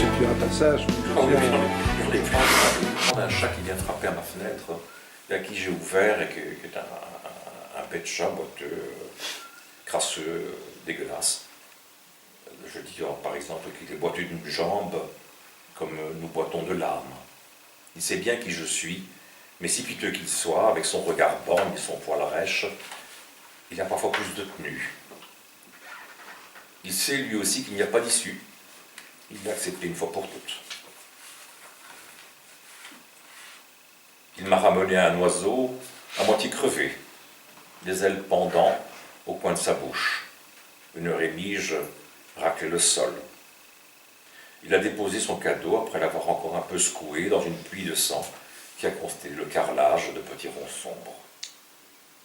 sais plus un passage. Non, oui, dans les plans, un chat qui vient frapper à ma fenêtre, et à qui j'ai ouvert, et qui est un bête chat boiteux, crasseux, dégueulasse. Je dis par exemple qu'il est boiteux d'une jambe, comme nous boitons de l'âme. Il sait bien qui je suis, mais si piteux qu'il soit, avec son regard borgne et son poil rêche, il a parfois plus de tenue. Il sait lui aussi qu'il n'y a pas d'issue. Il l'a accepté une fois pour toutes. Il m'a ramené un oiseau à moitié crevé, des ailes pendant au coin de sa bouche. Une rémige raclait le sol. Il a déposé son cadeau après l'avoir encore un peu secoué dans une pluie de sang qui a constellé le carrelage de petits ronds sombres.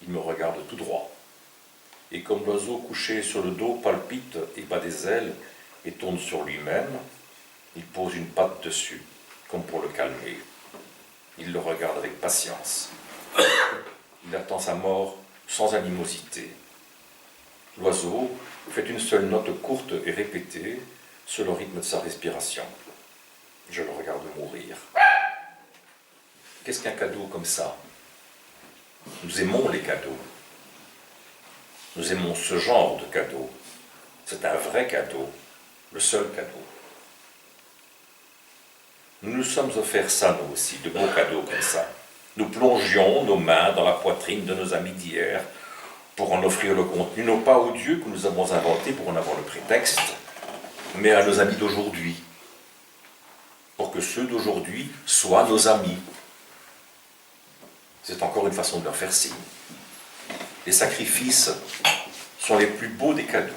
Il me regarde tout droit. Et comme l'oiseau couché sur le dos palpite et bat des ailes et tourne sur lui-même, il pose une patte dessus, comme pour le calmer. Il le regarde avec patience. Il attend sa mort sans animosité. L'oiseau fait une seule note courte et répétée sur le rythme de sa respiration. Je le regarde mourir. Qu'est-ce qu'un cadeau comme ça? Nous aimons les cadeaux. Nous aimons ce genre de cadeau. C'est un vrai cadeau, le seul cadeau. Nous nous sommes offerts ça, nous aussi, de beaux cadeaux comme ça. Nous plongions nos mains dans la poitrine de nos amis d'hier pour en offrir le contenu, non pas aux dieux que nous avons inventés pour en avoir le prétexte, mais à nos amis d'aujourd'hui, pour que ceux d'aujourd'hui soient nos amis. C'est encore une façon de leur faire signe. Les sacrifices sont les plus beaux des cadeaux.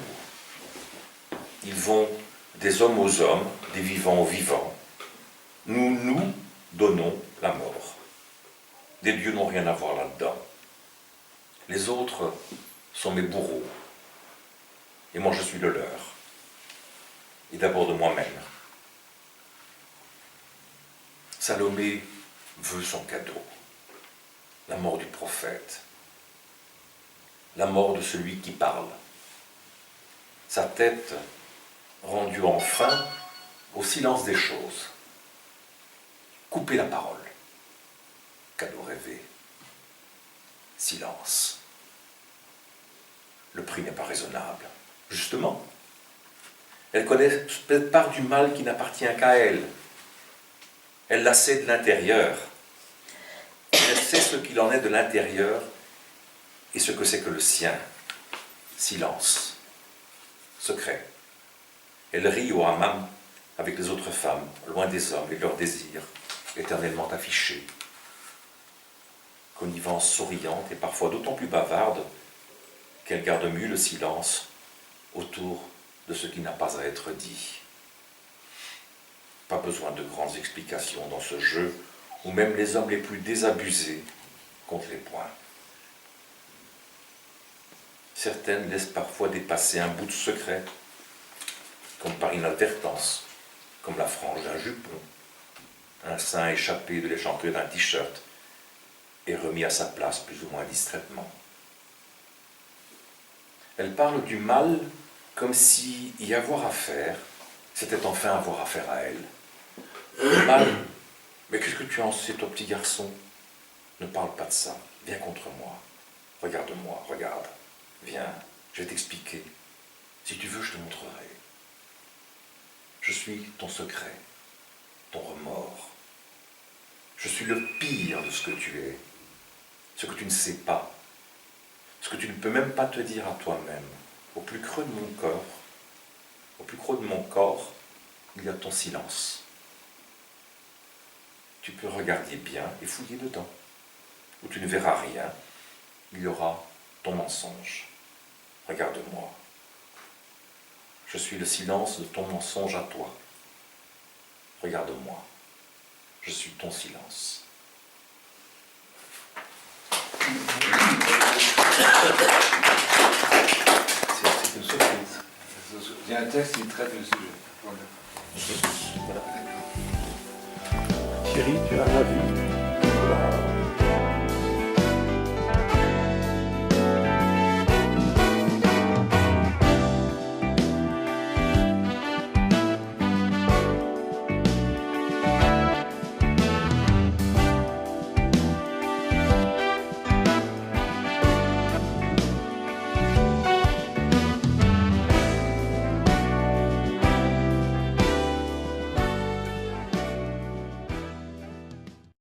Ils vont des hommes aux hommes, des vivants aux vivants. Nous nous donnons la mort. Des dieux n'ont rien à voir là-dedans. Les autres sont mes bourreaux. Et moi je suis le leur. Et d'abord de moi-même. Salomé veut son cadeau. La mort du prophète. La mort de celui qui parle. Sa tête rendue enfin au silence des choses. Couper la parole. Cadeau rêvé. Silence. Le prix n'est pas raisonnable. Justement, elle connaît cette part du mal qui n'appartient qu'à elle. Elle la sait de l'intérieur. Elle sait ce qu'il en est de l'intérieur et ce que c'est que le sien. Silence. Secret. Elle rit au hammam avec les autres femmes, loin des hommes et de leurs désirs, éternellement affichés. Connivence souriante et parfois d'autant plus bavarde qu'elle garde mieux le silence autour de ce qui n'a pas à être dit. Pas besoin de grandes explications dans ce jeu où même les hommes les plus désabusés comptent les points. Certaines laissent parfois dépasser un bout de secret, comme par inadvertance, comme la frange d'un jupon, un sein échappé de l'échancrure d'un t-shirt et remis à sa place plus ou moins distraitement. Elle parle du mal comme si y avoir affaire, c'était enfin avoir affaire à elle. Le mal, mais qu'est-ce que tu en sais, toi, petit garçon? Ne parle pas de ça, viens contre moi. Regarde-moi, regarde. Viens, je vais t'expliquer. Si tu veux, je te montrerai. Je suis ton secret, ton remords. Je suis le pire de ce que tu es, ce que tu ne sais pas, ce que tu ne peux même pas te dire à toi-même. Au plus creux de mon corps, au plus creux de mon corps, il y a ton silence. Tu peux regarder bien et fouiller dedans. Où tu ne verras rien, il y aura ton mensonge. Regarde-moi. Je suis le silence de ton mensonge à toi. Regarde-moi. Je suis ton silence. C'est une surprise. Il y a un texte qui traite le sujet. Voilà. Thierry, tu as un avis?